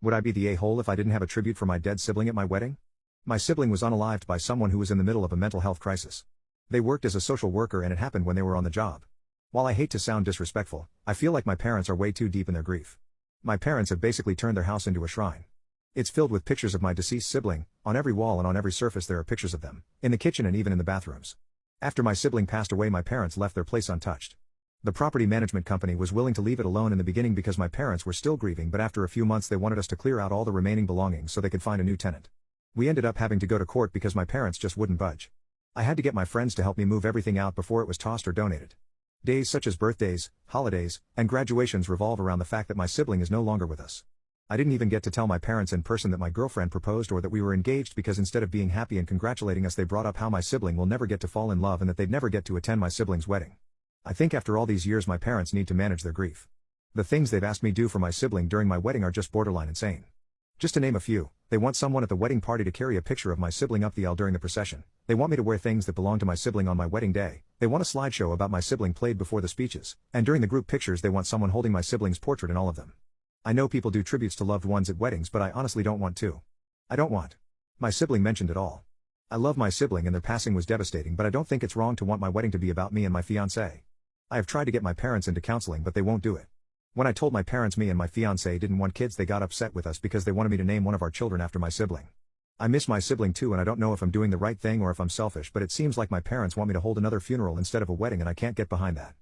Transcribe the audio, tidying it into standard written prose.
Would I be the a-hole if I didn't have a tribute for my dead sibling at my wedding? My sibling was unalived by someone who was in the middle of a mental health crisis. They worked as a social worker and it happened when they were on the job. While I hate to sound disrespectful, I feel like my parents are way too deep in their grief. My parents have basically turned their house into a shrine. It's filled with pictures of my deceased sibling. On every wall and on every surface there are pictures of them, in the kitchen and even in the bathrooms. After my sibling passed away, my parents left their place untouched. The property management company was willing to leave it alone in the beginning because my parents were still grieving, but after a few months they wanted us to clear out all the remaining belongings so they could find a new tenant. We ended up having to go to court because my parents just wouldn't budge. I had to get my friends to help me move everything out before it was tossed or donated. Days such as birthdays, holidays, and graduations revolve around the fact that my sibling is no longer with us. I didn't even get to tell my parents in person that my girlfriend proposed or that we were engaged because instead of being happy and congratulating us they brought up how my sibling will never get to fall in love and that they'd never get to attend my sibling's wedding. I think after all these years my parents need to manage their grief. The things they've asked me do for my sibling during my wedding are just borderline insane. Just to name a few, they want someone at the wedding party to carry a picture of my sibling up the aisle during the procession. They want me to wear things that belong to my sibling on my wedding day. They want a slideshow about my sibling played before the speeches, and during the group pictures they want someone holding my sibling's portrait in all of them. I know people do tributes to loved ones at weddings, but I honestly don't want to. I don't want my sibling mentioned at all. I love my sibling and their passing was devastating, but I don't think it's wrong to want my wedding to be about me and my fiancé. I have tried to get my parents into counseling but they won't do it. When I told my parents me and my fiancé didn't want kids, they got upset with us because they wanted me to name one of our children after my sibling. I miss my sibling too and I don't know if I'm doing the right thing or if I'm selfish, but it seems like my parents want me to hold another funeral instead of a wedding and I can't get behind that.